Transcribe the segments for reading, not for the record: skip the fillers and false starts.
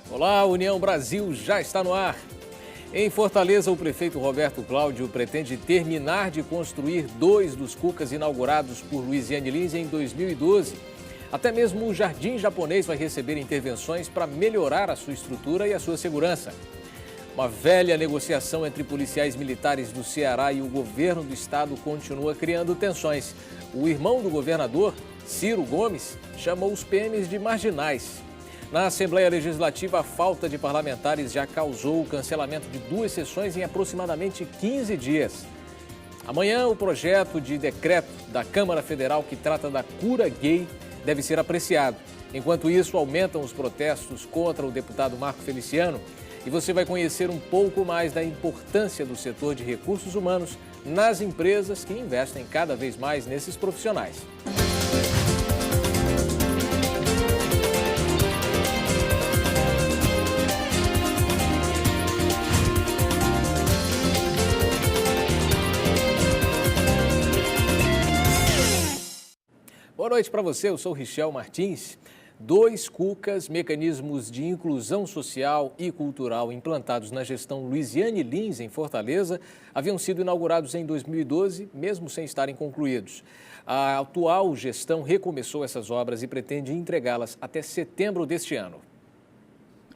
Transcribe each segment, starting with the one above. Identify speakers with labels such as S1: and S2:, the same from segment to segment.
S1: Olá, União Brasil já está no ar. Em Fortaleza, o prefeito Roberto Cláudio pretende terminar de construir 2 dos cucas inaugurados por Luiziane Lins em 2012. Até mesmo o Jardim Japonês vai receber intervenções para melhorar a sua estrutura e a sua segurança. Uma velha negociação entre policiais militares do Ceará e o governo do estado continua criando tensões. O irmão do governador, Ciro Gomes, chamou os PMs de marginais. Na Assembleia Legislativa, a falta de parlamentares já causou o cancelamento de 2 sessões em aproximadamente 15 dias. Amanhã, o projeto de decreto da Câmara Federal que trata da cura gay deve ser apreciado. Enquanto isso, aumentam os protestos contra o deputado Marco Feliciano e você vai conhecer um pouco mais da importância do setor de recursos humanos nas empresas que investem cada vez mais nesses profissionais. Boa noite para você, eu sou Richel Martins. 2 cucas, mecanismos de inclusão social e cultural implantados na gestão Luiziane Lins, em Fortaleza, haviam sido inaugurados em 2012, mesmo sem estarem concluídos. A atual gestão recomeçou essas obras e pretende entregá-las até setembro deste ano.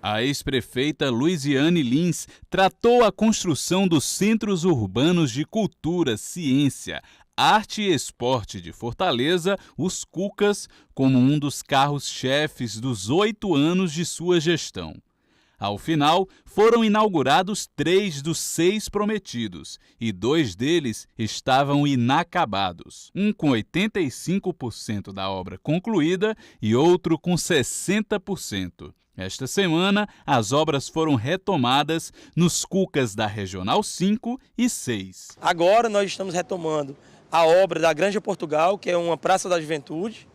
S2: A ex-prefeita Luiziane Lins tratou a construção dos Centros Urbanos de Cultura, Ciência, Arte e Esporte de Fortaleza, os Cucas, como um dos carros-chefes dos 8 anos de sua gestão. Ao final, foram inaugurados 3 dos 6 prometidos e 2 deles estavam inacabados. Um com 85% da obra concluída e outro com 60%. Esta semana, as obras foram retomadas nos Cucas da Regional 5 e 6.
S3: Agora nós estamos retomando a obra da Granja Portugal, que é uma praça da juventude,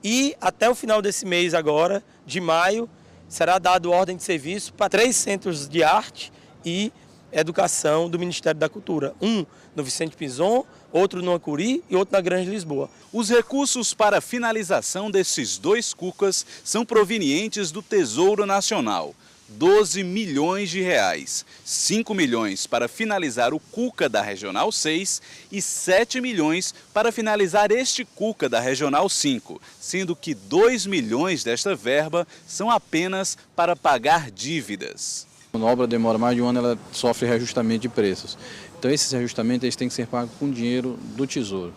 S3: e até o final desse mês agora, de maio, será dado ordem de serviço para 3 centros de arte e educação do Ministério da Cultura. Um no Vicente Pinzon, outro no Acuri e outro na Grande Lisboa.
S2: Os recursos para a finalização desses 2 cucas são provenientes do Tesouro Nacional. 12 milhões de reais, 5 milhões para finalizar o Cuca da Regional 6 e 7 milhões para finalizar este Cuca da Regional 5, sendo que 2 milhões desta verba são apenas para pagar dívidas.
S4: Quando a obra demora mais de um ano, ela sofre reajustamento de preços. Então esses reajustamentos eles têm que ser pagos com dinheiro do Tesouro.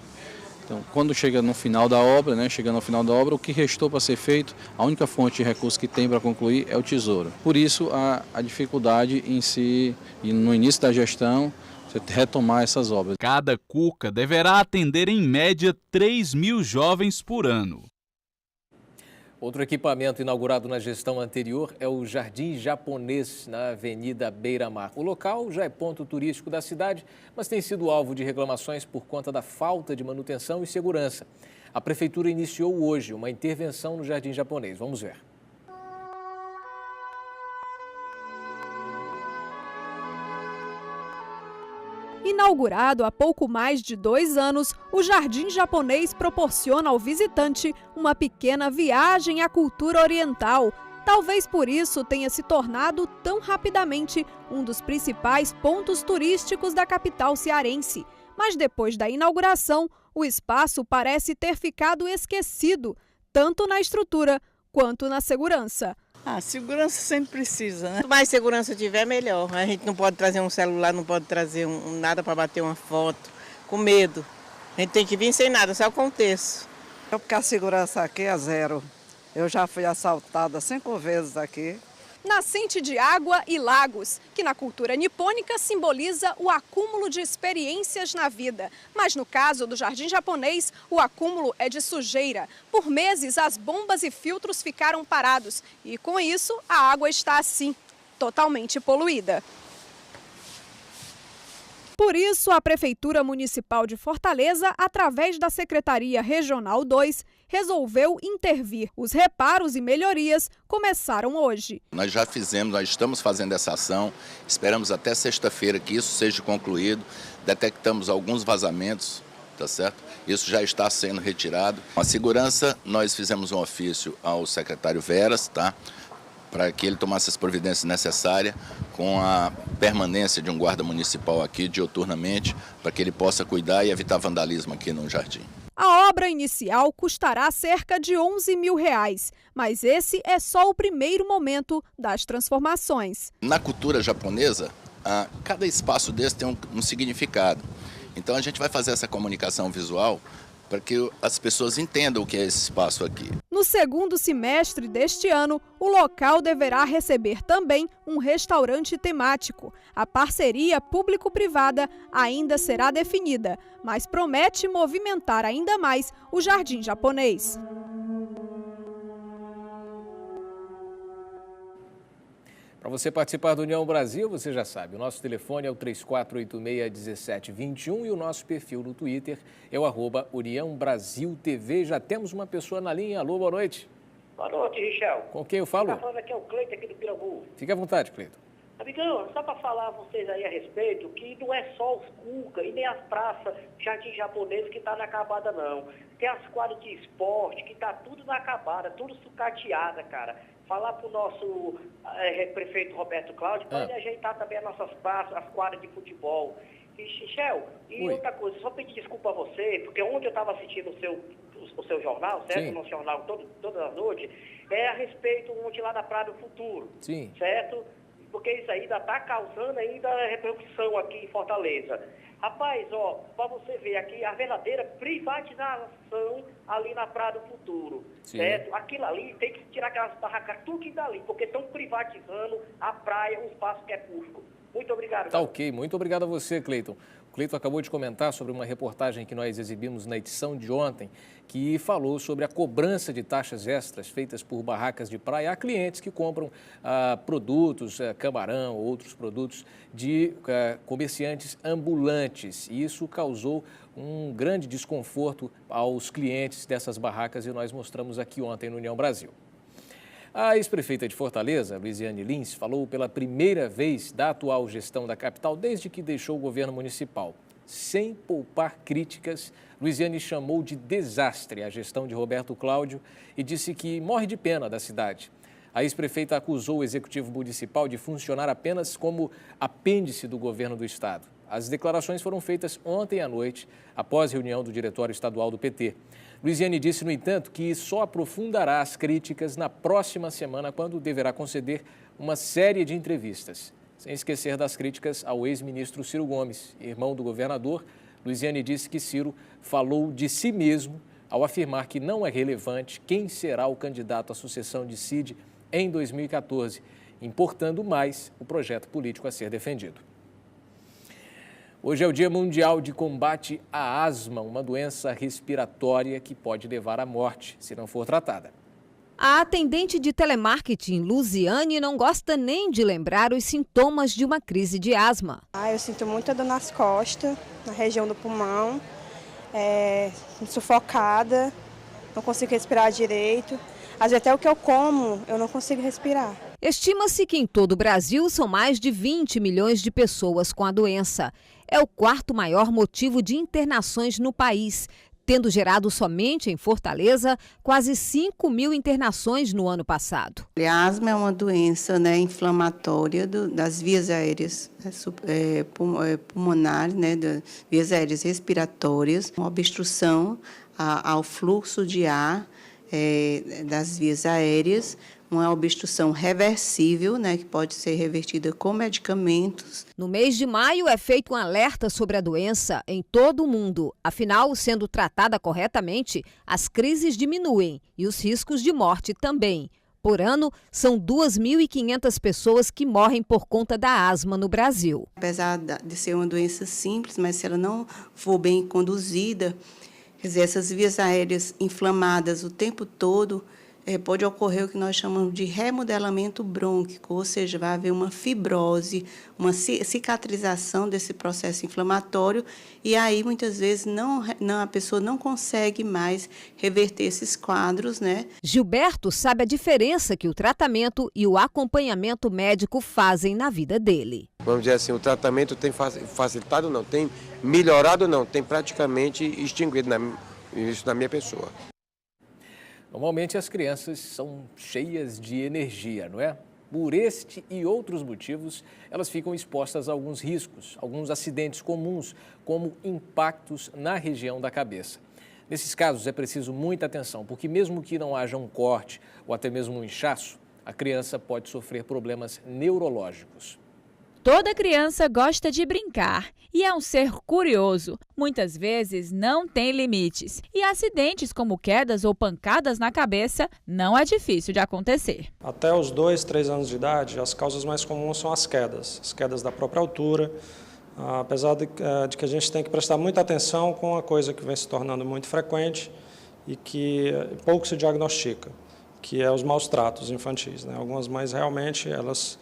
S4: Então, quando chega no final da obra, chegando ao final da obra, o que restou para ser feito, a única fonte de recursos que tem para concluir é o Tesouro. Por isso, a dificuldade em si, e no início da gestão, você retomar essas obras.
S2: Cada cuca deverá atender, em média, 3.000 jovens por ano.
S1: Outro equipamento inaugurado na gestão anterior é o Jardim Japonês, na Avenida Beira-Mar. O local já é ponto turístico da cidade, mas tem sido alvo de reclamações por conta da falta de manutenção e segurança. A Prefeitura iniciou hoje uma intervenção no Jardim Japonês. Vamos ver.
S5: Inaugurado há pouco mais de 2 anos, o Jardim Japonês proporciona ao visitante uma pequena viagem à cultura oriental. Talvez por isso tenha se tornado tão rapidamente um dos principais pontos turísticos da capital cearense. Mas depois da inauguração, o espaço parece ter ficado esquecido, tanto na estrutura quanto na segurança.
S6: Segurança sempre precisa, né?
S7: Quanto mais segurança tiver, melhor. A gente não pode trazer um celular, não pode trazer nada para bater uma foto, com medo. A gente tem que vir sem nada, só com o texto.
S6: Porque a segurança aqui é 0. Eu já fui assaltada 5 vezes aqui.
S5: Nascente de água e lagos, que na cultura nipônica simboliza o acúmulo de experiências na vida. Mas no caso do Jardim Japonês, o acúmulo é de sujeira. Por meses, as bombas e filtros ficaram parados e, com isso, a água está assim, totalmente poluída. Por isso, a Prefeitura Municipal de Fortaleza, através da Secretaria Regional 2, resolveu intervir. Os reparos e melhorias começaram hoje.
S8: Nós estamos fazendo essa ação, esperamos até sexta-feira que isso seja concluído, detectamos alguns vazamentos, tá certo? Isso já está sendo retirado. A segurança, nós fizemos um ofício ao secretário Veras, tá? para que ele tomasse as providências necessárias com a permanência de um guarda municipal aqui diuturnamente, para que ele possa cuidar e evitar vandalismo aqui no jardim.
S5: A obra inicial custará cerca de R$11 mil, mas esse é só o primeiro momento das transformações.
S8: Na cultura japonesa, cada espaço desse tem um significado. Então a gente vai fazer essa comunicação visual para que as pessoas entendam o que é esse espaço aqui.
S5: No segundo semestre deste ano, o local deverá receber também um restaurante temático. A parceria público-privada ainda será definida, mas promete movimentar ainda mais o Jardim Japonês.
S1: Para você participar do União Brasil, você já sabe, o nosso telefone é o 3486-1721 e o nosso perfil no Twitter é o @UniãoBrasilTV. Já temos uma pessoa na linha. Alô, boa noite.
S9: Boa noite, Richel.
S1: Com quem eu falo?
S9: Tá falando aqui é o Cleiton, aqui do Pirambu.
S1: Fique à vontade, Cleiton.
S9: Amigão, só para falar a vocês aí a respeito, que não é só os Cuca e nem as praças Jardim Japonês que tá na acabada, não. Tem as quadras de esporte que tá tudo na acabada, tudo sucateada, cara. Falar pro nosso prefeito Roberto Cláudio para ele ajeitar também as nossas praças, as quadras de futebol. E, Michel, outra coisa, só pedir desculpa a você, porque ontem eu estava assistindo o seu jornal, certo?
S1: Sim.
S9: No jornal todas as noites, a respeito ontem lá da Praia do Futuro.
S1: Sim.
S9: Certo? Porque isso aí ainda está causando ainda repercussão aqui em Fortaleza. Rapaz, ó, para você ver aqui a verdadeira privatização ali na Praia do Futuro.
S1: Sim.
S9: Certo? Aquilo ali tem que tirar aquelas barracas tudo que dali, porque estão privatizando a praia, um espaço que é público. Muito obrigado.
S1: Tá ok, muito obrigado a você, Cleiton. O Cleiton acabou de comentar sobre uma reportagem que nós exibimos na edição de ontem, que falou sobre a cobrança de taxas extras feitas por barracas de praia a clientes que compram produtos, camarão, outros produtos de comerciantes ambulantes. E isso causou um grande desconforto aos clientes dessas barracas e nós mostramos aqui ontem no União Brasil. A ex-prefeita de Fortaleza, Luiziane Lins, falou pela primeira vez da atual gestão da capital desde que deixou o governo municipal. Sem poupar críticas, Luiziane chamou de desastre a gestão de Roberto Cláudio e disse que morre de pena da cidade. A ex-prefeita acusou o executivo municipal de funcionar apenas como apêndice do governo do estado. As declarações foram feitas ontem à noite, após reunião do Diretório Estadual do PT. Luiziane disse, no entanto, que só aprofundará as críticas na próxima semana, quando deverá conceder uma série de entrevistas. Sem esquecer das críticas ao ex-ministro Ciro Gomes, irmão do governador. Luiziane disse que Ciro falou de si mesmo ao afirmar que não é relevante quem será o candidato à sucessão de Cid em 2014, importando mais o projeto político a ser defendido. Hoje é o Dia Mundial de Combate à Asma, uma doença respiratória que pode levar à morte se não for tratada.
S10: A atendente de telemarketing, Luziane, não gosta nem de lembrar os sintomas de uma crise de asma.
S11: Eu sinto muita dor nas costas, na região do pulmão, sufocada, não consigo respirar direito. Às vezes até o que eu como, eu não consigo respirar.
S10: Estima-se que em todo o Brasil são mais de 20 milhões de pessoas com a doença. É o quarto maior motivo de internações no país, tendo gerado somente em Fortaleza quase 5 mil internações no ano passado.
S12: A asma é uma doença inflamatória das vias aéreas pulmonares, das vias aéreas respiratórias, uma obstrução ao fluxo de ar das vias aéreas, uma obstrução reversível, que pode ser revertida com medicamentos.
S10: No mês de maio é feito um alerta sobre a doença em todo o mundo. Afinal, sendo tratada corretamente, as crises diminuem e os riscos de morte também. Por ano, são 2.500 pessoas que morrem por conta da asma no Brasil.
S12: Apesar de ser uma doença simples, mas se ela não for bem conduzida, quer dizer, essas vias aéreas inflamadas o tempo todo, pode ocorrer o que nós chamamos de remodelamento brônquico, ou seja, vai haver uma fibrose, uma cicatrização desse processo inflamatório e aí muitas vezes a pessoa não consegue mais reverter esses quadros,
S10: Gilberto sabe a diferença que o tratamento e o acompanhamento médico fazem na vida dele.
S13: Vamos dizer assim, o tratamento tem facilitado não, tem melhorado não, tem praticamente extinguido isso na minha pessoa.
S1: Normalmente as crianças são cheias de energia, não é? Por este e outros motivos, elas ficam expostas a alguns riscos, alguns acidentes comuns, como impactos na região da cabeça. Nesses casos é preciso muita atenção, porque mesmo que não haja um corte ou até mesmo um inchaço, a criança pode sofrer problemas neurológicos.
S14: Toda criança gosta de brincar e é um ser curioso. Muitas vezes não tem limites. E acidentes como quedas ou pancadas na cabeça não é difícil de acontecer.
S15: Até os 2, 3 anos de idade, as causas mais comuns são as quedas da própria altura. Apesar de que a gente tem que prestar muita atenção com uma coisa que vem se tornando muito frequente e que pouco se diagnostica, que é os maus tratos infantis, né? Algumas mães realmente elas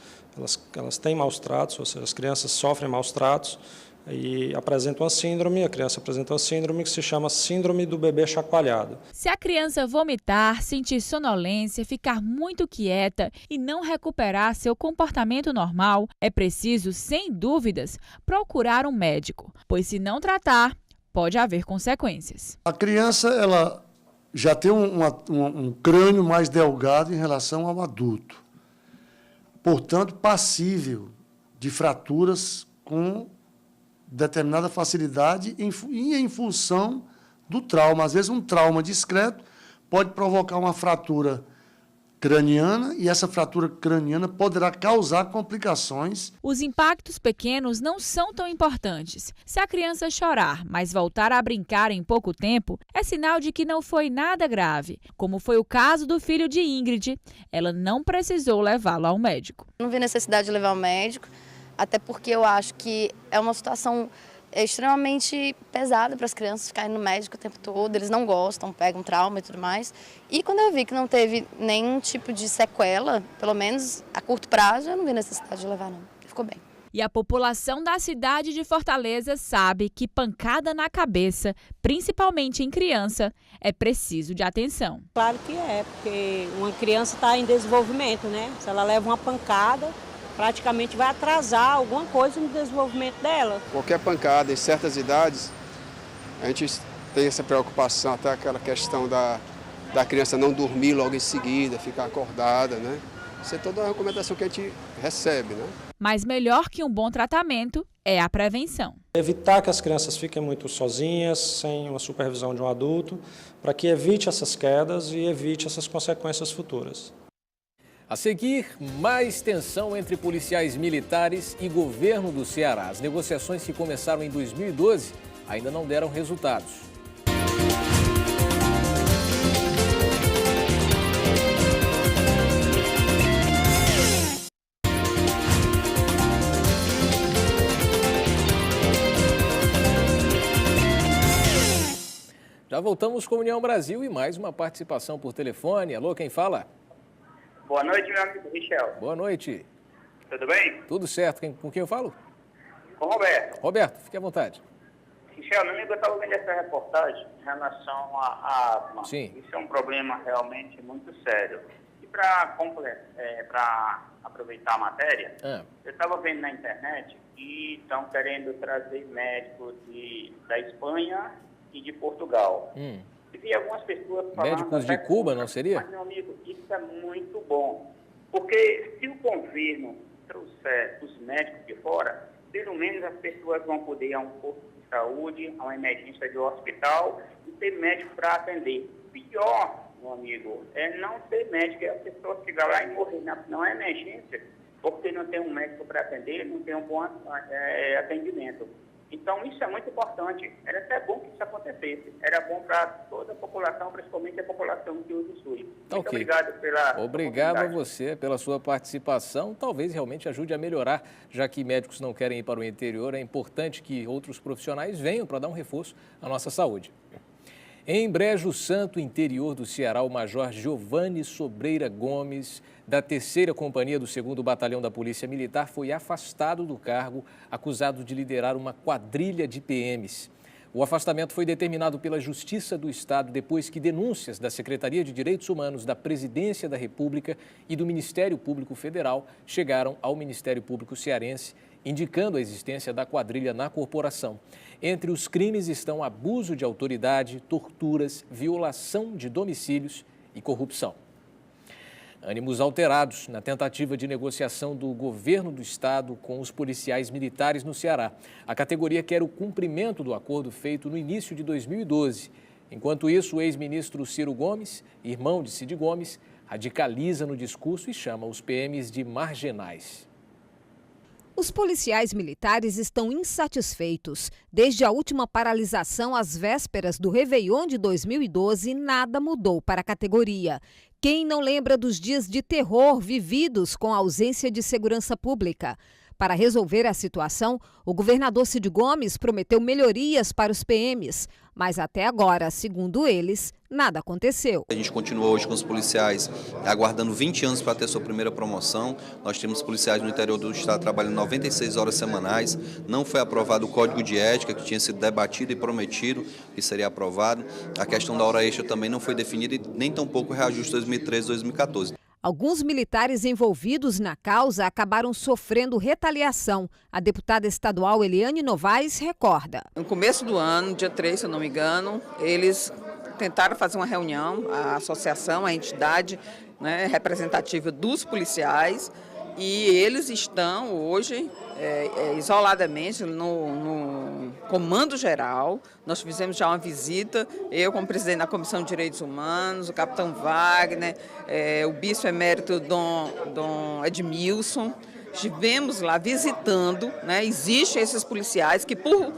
S15: têm maus tratos, ou seja, as crianças sofrem maus tratos e apresentam uma síndrome, a criança apresenta uma síndrome que se chama síndrome do bebê chacoalhado.
S14: Se a criança vomitar, sentir sonolência, ficar muito quieta e não recuperar seu comportamento normal, é preciso, sem dúvidas, procurar um médico, pois se não tratar, pode haver consequências.
S16: A criança, ela já tem um crânio mais delgado em relação ao adulto. Portanto, passível de fraturas com determinada facilidade e em função do trauma. Às vezes, um trauma discreto pode provocar uma fratura craniana e essa fratura craniana poderá causar complicações.
S14: Os impactos pequenos não são tão importantes. Se a criança chorar, mas voltar a brincar em pouco tempo, é sinal de que não foi nada grave, como foi o caso do filho de Ingrid. Ela não precisou levá-lo ao médico.
S17: Não vi necessidade de levar ao médico, até porque eu acho que é uma situação extremamente pesada para as crianças ficarem no médico o tempo todo, eles não gostam, pegam trauma e tudo mais. E quando eu vi que não teve nenhum tipo de sequela, pelo menos a curto prazo, eu não vi necessidade de levar não, ficou bem.
S14: E a população da cidade de Fortaleza sabe que pancada na cabeça, principalmente em criança, é preciso de atenção.
S18: Claro que é, porque uma criança está em desenvolvimento, né? Se ela leva uma pancada, praticamente vai atrasar alguma coisa no desenvolvimento dela.
S19: Qualquer pancada em certas idades, a gente tem essa preocupação, até aquela questão da criança não dormir logo em seguida, ficar acordada, né? Isso é toda a recomendação que a gente recebe, né?
S14: Mas melhor que um bom tratamento é a prevenção.
S15: Evitar que as crianças fiquem muito sozinhas, sem uma supervisão de um adulto, para que evite essas quedas e evite essas consequências futuras.
S1: A seguir, mais tensão entre policiais militares e governo do Ceará. As negociações que começaram em 2012 ainda não deram resultados. Já voltamos com União Brasil e mais uma participação por telefone. Alô, quem fala?
S20: Boa noite, meu amigo Michel.
S1: Boa noite.
S20: Tudo bem?
S1: Tudo certo. Com quem eu falo?
S20: Com o Roberto.
S1: Roberto, fique à vontade.
S20: Michel, meu amigo, eu estava vendo essa reportagem em relação à asma.
S1: Sim.
S20: Isso é um problema realmente muito sério. E para aproveitar a matéria, eu estava vendo na internet que estão querendo trazer médicos da Espanha e de Portugal. E vi algumas pessoas falando...
S1: Médicos de Cuba, não seria?
S20: Mas, meu amigo, isso é muito bom. Porque se o governo trouxer os médicos de fora, pelo menos as pessoas vão poder ir a um posto de saúde, a uma emergência de hospital e ter médico para atender. Pior, meu amigo, é não ter médico, é a pessoa chegar lá e morrer. Não é emergência, porque não tem um médico para atender, não tem um bom atendimento. Então, isso é muito importante. Era até bom que isso acontecesse. Era bom para toda a população, principalmente a população que usa o SUS. Muito obrigado pela
S1: Obrigado a você pela sua participação. Talvez realmente ajude a melhorar, já que médicos não querem ir para o interior. É importante que outros profissionais venham para dar um reforço à nossa saúde. Em Brejo Santo, interior do Ceará, o Major Giovanni Sobreira Gomes, da 3ª Companhia do 2º Batalhão da Polícia Militar, foi afastado do cargo, acusado de liderar uma quadrilha de PMs. O afastamento foi determinado pela Justiça do Estado depois que denúncias da Secretaria de Direitos Humanos da Presidência da República e do Ministério Público Federal chegaram ao Ministério Público Cearense, indicando a existência da quadrilha na corporação. Entre os crimes estão abuso de autoridade, torturas, violação de domicílios e corrupção. Ânimos alterados na tentativa de negociação do governo do estado com os policiais militares no Ceará. A categoria quer o cumprimento do acordo feito no início de 2012. Enquanto isso, o ex-ministro Ciro Gomes, irmão de Cid Gomes, radicaliza no discurso e chama os PMs de marginais.
S10: Os policiais militares estão insatisfeitos. Desde a última paralisação às vésperas do Réveillon de 2012, nada mudou para a categoria. Quem não lembra dos dias de terror vividos com a ausência de segurança pública? Para resolver a situação, o governador Cid Gomes prometeu melhorias para os PMs, mas até agora, segundo eles, nada aconteceu.
S21: A gente continua hoje com os policiais aguardando 20 anos para ter sua primeira promoção. Nós temos policiais no interior do estado trabalhando 96 horas semanais. Não foi aprovado o Código de Ética, que tinha sido debatido e prometido que seria aprovado. A questão da hora extra também não foi definida e nem tampouco o reajuste 2013 e 2014.
S10: Alguns militares envolvidos na causa acabaram sofrendo retaliação. A deputada estadual Eliane Novaes recorda.
S22: No começo do ano, dia 3, se eu não me engano, eles tentaram fazer uma reunião, a associação, a entidade, né, representativa dos policiais, e eles estão hoje isoladamente no Comando Geral. Nós fizemos já uma visita, eu como presidente da Comissão de Direitos Humanos, o capitão Wagner, o bispo emérito Dom Edmilson. Estivemos lá visitando, né? Existem esses policiais que por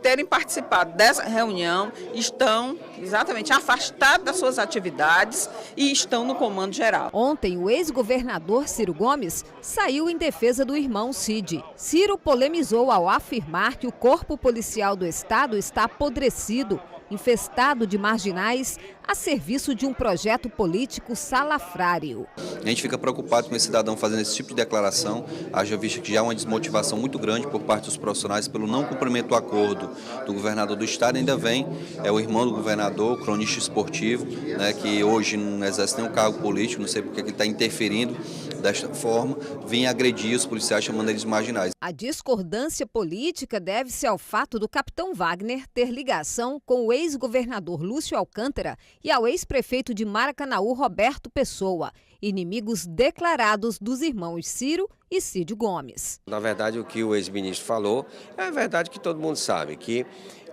S22: terem participado dessa reunião, estão exatamente afastados das suas atividades e estão no Comando Geral.
S10: Ontem, o ex-governador Ciro Gomes saiu em defesa do irmão Cid. Ciro polemizou ao afirmar que o corpo policial do estado está apodrecido, infestado de marginais, a serviço de um projeto político salafrário.
S21: A gente fica preocupado com esse cidadão fazendo esse tipo de declaração, haja visto que já há uma desmotivação muito grande por parte dos profissionais pelo não cumprimento do acordo do governador do estado. Ainda vem o irmão do governador, cronista esportivo, né, que hoje não exerce nenhum cargo político, não sei porque ele está interferindo desta forma, vem agredir os policiais chamando eles de marginais.
S10: A discordância política deve-se ao fato do capitão Wagner ter ligação com o ex-governador Lúcio Alcântara e ao ex-prefeito de Maracanaú, Roberto Pessoa, inimigos declarados dos irmãos Ciro e Cid Gomes.
S13: Na verdade, o que o ex-ministro falou é a verdade que todo mundo sabe, que,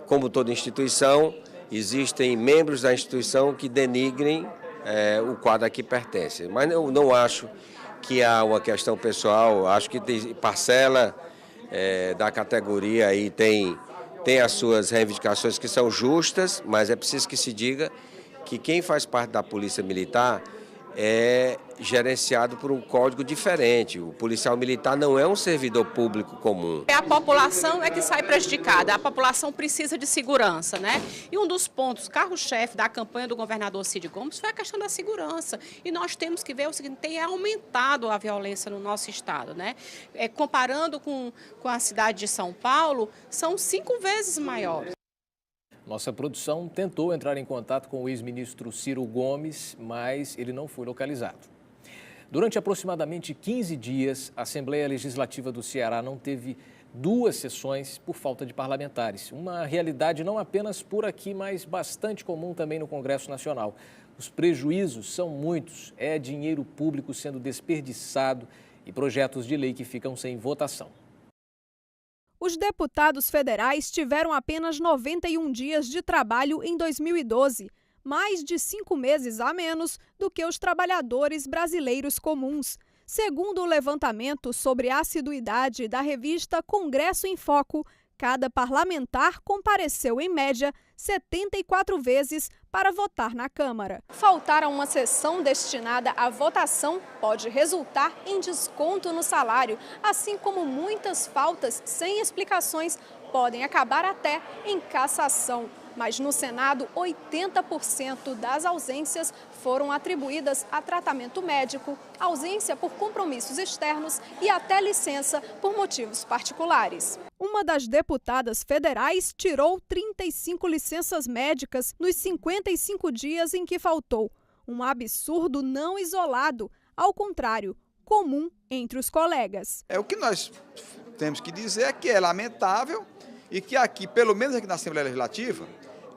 S13: como toda instituição, existem membros da instituição que denigrem o quadro a que pertence. Mas eu não acho que há uma questão pessoal, acho que tem parcela da categoria aí tem as suas reivindicações que são justas, mas é preciso que se diga que quem faz parte da Polícia Militar é gerenciado por um código diferente. O policial militar não é um servidor público comum.
S23: A população é que sai prejudicada, a população precisa de segurança, né? E um dos pontos, carro-chefe da campanha do governador Cid Gomes foi a questão da segurança. E nós temos que ver o seguinte, tem aumentado a violência no nosso estado, né? Comparando com a cidade de São Paulo, são 5 vezes maiores.
S1: Nossa produção tentou entrar em contato com o ex-ministro Ciro Gomes, mas ele não foi localizado. Durante aproximadamente 15 dias, a Assembleia Legislativa do Ceará não teve 2 sessões por falta de parlamentares. Uma realidade não apenas por aqui, mas bastante comum também no Congresso Nacional. Os prejuízos são muitos, é dinheiro público sendo desperdiçado e projetos de lei que ficam sem votação.
S5: Os deputados federais tiveram apenas 91 dias de trabalho em 2012, mais de 5 meses a menos do que os trabalhadores brasileiros comuns. Segundo o levantamento sobre a assiduidade da revista Congresso em Foco, cada parlamentar compareceu, em média, 74 vezes para votar na Câmara. Faltar a uma sessão destinada à votação pode resultar em desconto no salário, assim como muitas faltas sem explicações podem acabar até em cassação. Mas no Senado, 80% das ausências foram atribuídas a tratamento médico, ausência por compromissos externos e até licença por motivos particulares. Uma das deputadas federais tirou 35 licenças médicas nos 55 dias em que faltou. Um absurdo não isolado, ao contrário, comum entre os colegas.
S24: O que nós temos que dizer é que é lamentável e que aqui, pelo menos aqui na Assembleia Legislativa,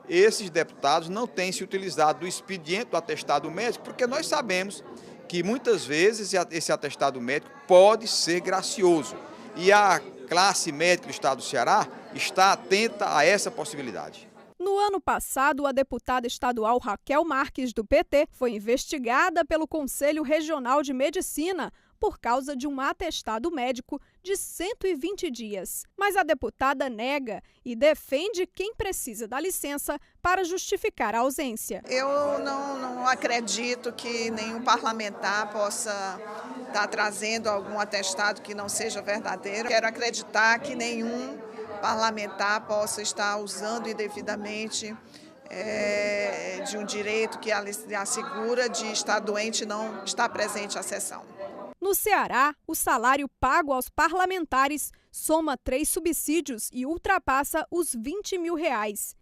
S2: esses deputados não têm se utilizado do expediente do atestado médico, porque nós sabemos que muitas vezes esse atestado médico pode ser gracioso. E a classe médica do Estado do Ceará está atenta a essa possibilidade.
S5: No ano passado, a deputada estadual Raquel Marques, do PT, foi investigada pelo Conselho Regional de Medicina por causa de um atestado médico de 120 dias. Mas a deputada nega e defende quem precisa da licença para justificar a ausência.
S3: Eu não acredito que nenhum parlamentar possa estar trazendo algum atestado que não seja verdadeiro. Quero acreditar que nenhum parlamentar possa estar usando indevidamente de um direito que assegura de estar doente e não estar presente à sessão.
S5: No Ceará, o salário pago aos parlamentares soma 3 subsídios e ultrapassa os R$20 mil.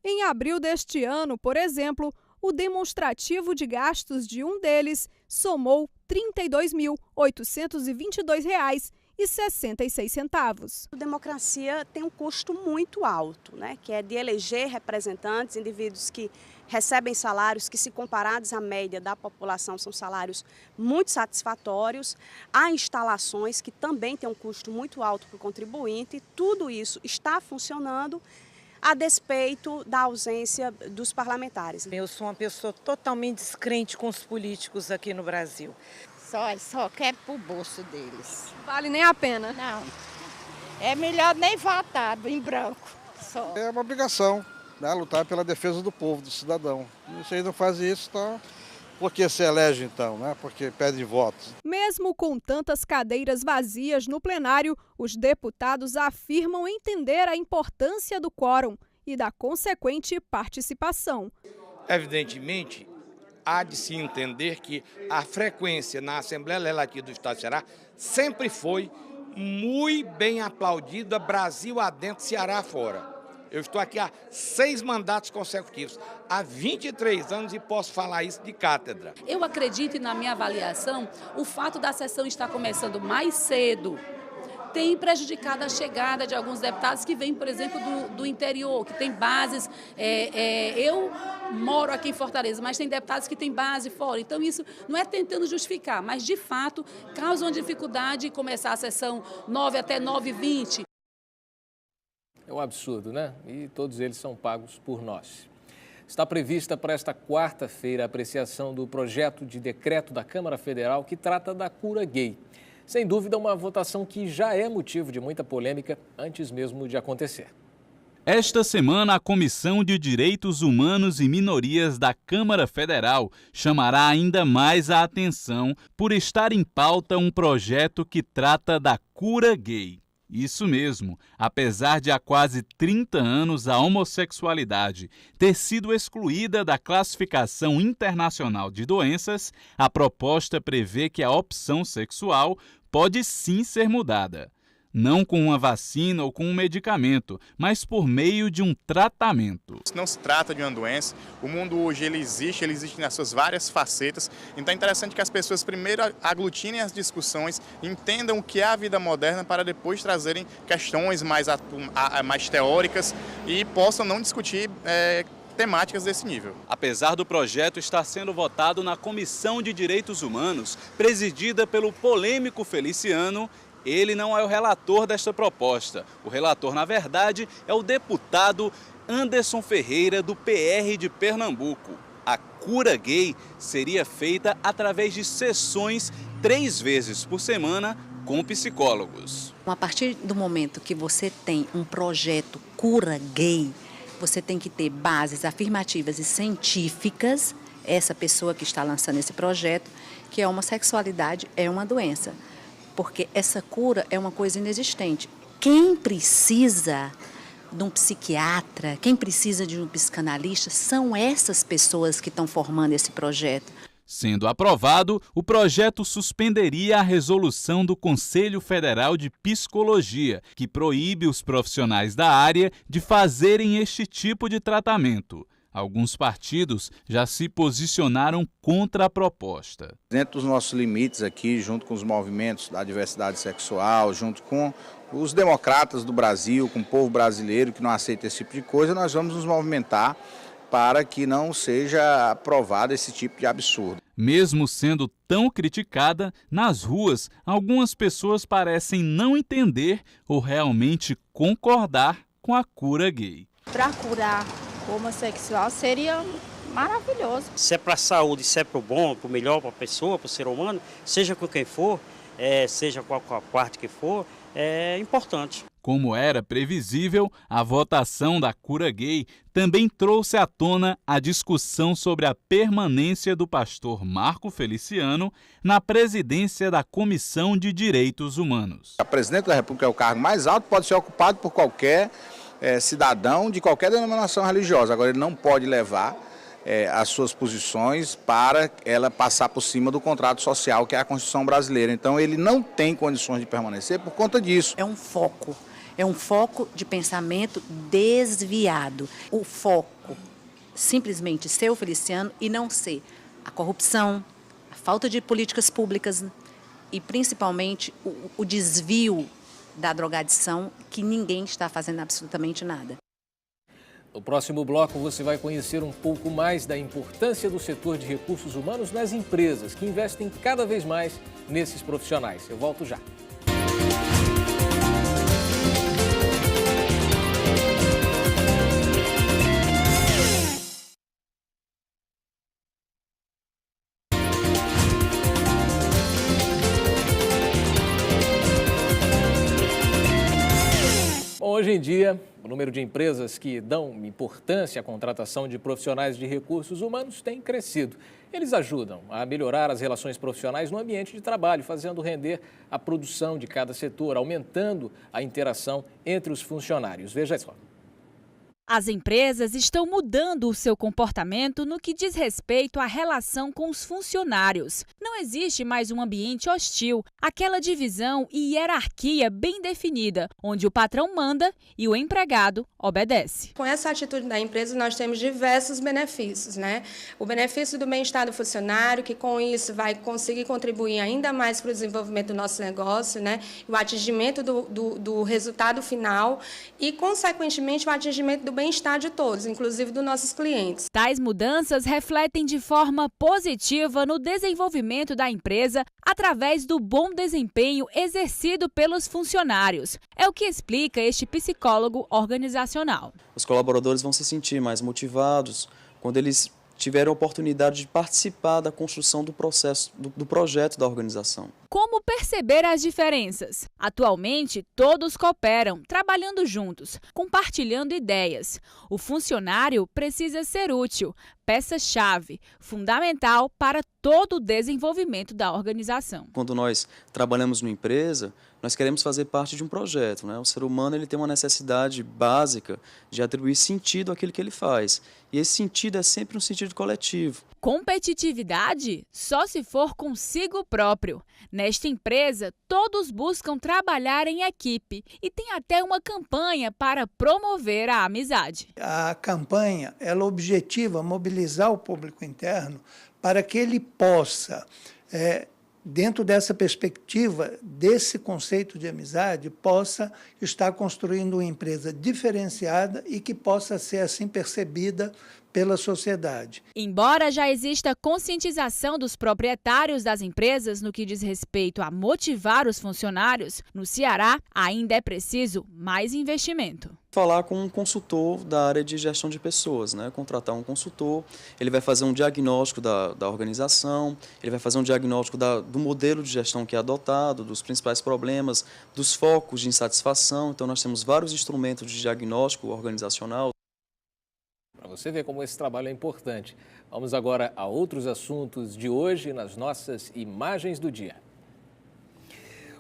S5: Em abril deste ano, por exemplo, o demonstrativo de gastos de um deles somou R$ 32.822,66.
S4: A democracia tem um custo muito alto, né? Que é de eleger representantes, indivíduos que recebem salários que, se comparados à média da população, são salários muito satisfatórios. Há instalações que também têm um custo muito alto para o contribuinte. Tudo isso está funcionando a despeito da ausência dos parlamentares.
S24: Eu sou uma pessoa totalmente descrente com os políticos aqui no Brasil.
S25: Só quer pro bolso deles.
S5: Vale nem a pena?
S25: Não. É melhor nem votar em branco. Só.
S26: É uma obrigação, né, lutar pela defesa do povo, do cidadão. E se eles não fazem isso, então, por que se elege então, né? Porque pedem votos.
S5: Mesmo com tantas cadeiras vazias no plenário, os deputados afirmam entender a importância do quórum e da consequente participação.
S27: Evidentemente, há de se entender que a frequência na Assembleia Legislativa do Estado do Ceará sempre foi muito bem aplaudida, Brasil adentro, Ceará fora. Eu estou aqui há 6 mandatos consecutivos, há 23 anos e posso falar isso de cátedra.
S28: Eu acredito, e na minha avaliação, o fato da sessão estar começando mais cedo tem prejudicado a chegada de alguns deputados que vêm, por exemplo, do interior, que tem bases. Eu moro aqui em Fortaleza, mas tem deputados que têm base fora. Então, isso não é tentando justificar, mas, de fato, causa uma dificuldade em começar a sessão 9 até 9h20.
S1: É um absurdo, né? E todos eles são pagos por nós. Está prevista para esta quarta-feira a apreciação do projeto de decreto da Câmara Federal que trata da cura gay. Sem dúvida, uma votação que já é motivo de muita polêmica antes mesmo de acontecer.
S29: Esta semana, a Comissão de Direitos Humanos e Minorias da Câmara Federal chamará ainda mais a atenção por estar em pauta um projeto que trata da cura gay. Isso mesmo, apesar de há quase 30 anos a homossexualidade ter sido excluída da classificação internacional de doenças, a proposta prevê que a opção sexual pode sim ser mudada. Não com uma vacina ou com um medicamento, mas por meio de um tratamento.
S30: Não se trata de uma doença, o mundo hoje ele existe nas suas várias facetas, então é interessante que as pessoas primeiro aglutinem as discussões, entendam o que é a vida moderna para depois trazerem questões mais teóricas e possam não discutir temáticas desse nível.
S29: Apesar do projeto estar sendo votado na Comissão de Direitos Humanos, presidida pelo polêmico Feliciano, ele não é o relator desta proposta. O relator, na verdade, é o deputado Anderson Ferreira, do PR de Pernambuco. A cura gay seria feita através de sessões 3 vezes por semana com psicólogos.
S31: A partir do momento que você tem um projeto cura gay, você tem que ter bases afirmativas e científicas, essa pessoa que está lançando esse projeto, que a homossexualidade é uma doença. Porque essa cura é uma coisa inexistente. Quem precisa de um psiquiatra, quem precisa de um psicanalista, são essas pessoas que estão formando esse projeto.
S29: Sendo aprovado, o projeto suspenderia a resolução do Conselho Federal de Psicologia, que proíbe os profissionais da área de fazerem este tipo de tratamento. Alguns partidos já se posicionaram contra a proposta.
S32: Dentro dos nossos limites aqui, junto com os movimentos da diversidade sexual, junto com os democratas do Brasil, com o povo brasileiro que não aceita esse tipo de coisa, nós vamos nos movimentar para que não seja aprovado esse tipo de absurdo.
S29: Mesmo sendo tão criticada, nas ruas, algumas pessoas parecem não entender ou realmente concordar com a cura gay.
S25: Para curar homossexual seria maravilhoso.
S6: Se é para a saúde, se é para o bom, para o melhor, para a pessoa, para o ser humano, seja com quem for, seja com a parte que for, é importante.
S29: Como era previsível, a votação da cura gay também trouxe à tona a discussão sobre a permanência do pastor Marco Feliciano na presidência da Comissão de Direitos Humanos.
S32: A presidente da República é o cargo mais alto, pode ser ocupado por qualquer cidadão de qualquer denominação religiosa. Agora, ele não pode levar as suas posições para ela passar por cima do contrato social, que é a Constituição brasileira. Então, ele não tem condições de permanecer por conta disso.
S31: É um foco de pensamento desviado. O foco, simplesmente ser o Feliciano e não ser a corrupção, a falta de políticas públicas e, principalmente, o desvio da drogadição, que ninguém está fazendo absolutamente nada.
S1: No próximo bloco, você vai conhecer um pouco mais da importância do setor de recursos humanos nas empresas, que investem cada vez mais nesses profissionais. Eu volto já. Hoje em dia, o número de empresas que dão importância à contratação de profissionais de recursos humanos tem crescido. Eles ajudam a melhorar as relações profissionais no ambiente de trabalho, fazendo render a produção de cada setor, aumentando a interação entre os funcionários. Veja só.
S7: As empresas estão mudando o seu comportamento no que diz respeito à relação com os funcionários. Não existe mais um ambiente hostil, aquela divisão e hierarquia bem definida, onde o patrão manda e o empregado obedece.
S8: Com essa atitude da empresa, nós temos diversos benefícios, né? O benefício do bem-estar do funcionário, que com isso vai conseguir contribuir ainda mais para o desenvolvimento do nosso negócio, né? O atingimento do resultado final e, consequentemente, o atingimento do bem-estar de todos, inclusive dos nossos clientes.
S7: Tais mudanças refletem de forma positiva no desenvolvimento da empresa através do bom desempenho exercido pelos funcionários. É o que explica este psicólogo organizacional.
S9: Os colaboradores vão se sentir mais motivados quando eles tiveram a oportunidade de participar da construção do processo, do projeto da organização.
S7: Como perceber as diferenças? Atualmente, todos cooperam, trabalhando juntos, compartilhando ideias. O funcionário precisa ser útil, peça-chave, fundamental para todo o desenvolvimento da organização.
S9: Quando nós trabalhamos numa empresa, nós queremos fazer parte de um projeto, né? O ser humano ele tem uma necessidade básica de atribuir sentido àquilo que ele faz. E esse sentido é sempre um sentido coletivo.
S7: Competitividade só se for consigo próprio. Nesta empresa, todos buscam trabalhar em equipe e tem até uma campanha para promover a amizade.
S11: A campanha, ela objetiva mobilizar o público interno para que ele possa, dentro dessa perspectiva, desse conceito de amizade, possa estar construindo uma empresa diferenciada e que possa ser assim percebida pela sociedade.
S7: Embora já exista conscientização dos proprietários das empresas no que diz respeito a motivar os funcionários, no Ceará ainda é preciso mais investimento.
S9: Falar com um consultor da área de gestão de pessoas, né? Contratar um consultor, ele vai fazer um diagnóstico da organização, ele vai fazer um diagnóstico do modelo de gestão que é adotado, dos principais problemas, dos focos de insatisfação. Então, nós temos vários instrumentos de diagnóstico organizacional.
S1: Para você ver como esse trabalho é importante. Vamos agora a outros assuntos de hoje nas nossas imagens do dia.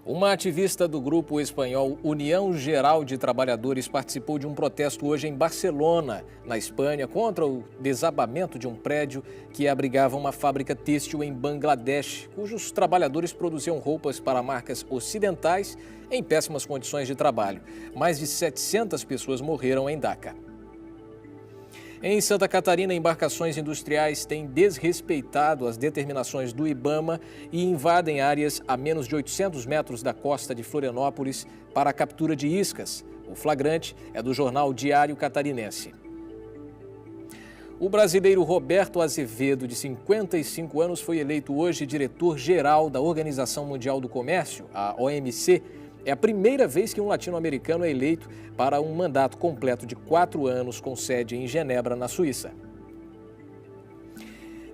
S1: Uma ativista do grupo espanhol União Geral de Trabalhadores participou de um protesto hoje em Barcelona, na Espanha, contra o desabamento de um prédio que abrigava uma fábrica têxtil em Bangladesh, cujos trabalhadores produziam roupas para marcas ocidentais em péssimas condições de trabalho. Mais de 700 pessoas morreram em Dhaka. Em Santa Catarina, embarcações industriais têm desrespeitado as determinações do IBAMA e invadem áreas a menos de 800 metros da costa de Florianópolis para a captura de iscas. O flagrante é do jornal Diário Catarinense. O brasileiro Roberto Azevedo, de 55 anos, foi eleito hoje diretor-geral da Organização Mundial do Comércio, a OMC. É a primeira vez que um latino-americano é eleito para um mandato completo de 4 anos com sede em Genebra, na Suíça.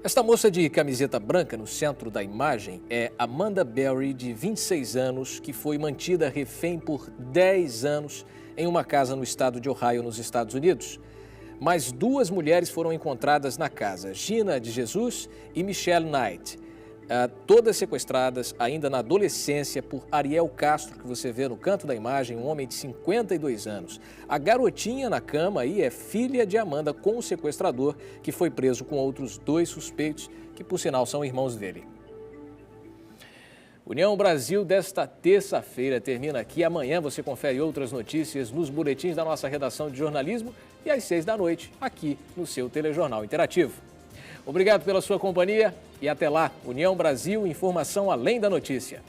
S1: Esta moça de camiseta branca no centro da imagem é Amanda Berry, de 26 anos, que foi mantida refém por 10 anos em uma casa no estado de Ohio, nos Estados Unidos. Mais 2 mulheres foram encontradas na casa, Gina de Jesus e Michelle Knight, todas sequestradas ainda na adolescência por Ariel Castro, que você vê no canto da imagem, um homem de 52 anos. A garotinha na cama aí é filha de Amanda com o sequestrador, que foi preso com outros 2 suspeitos, que por sinal são irmãos dele. União Brasil desta terça-feira termina aqui. Amanhã você confere outras notícias nos boletins da nossa redação de jornalismo e às 6 da noite, aqui no seu Telejornal Interativo. Obrigado pela sua companhia e até lá. União Brasil, informação além da notícia.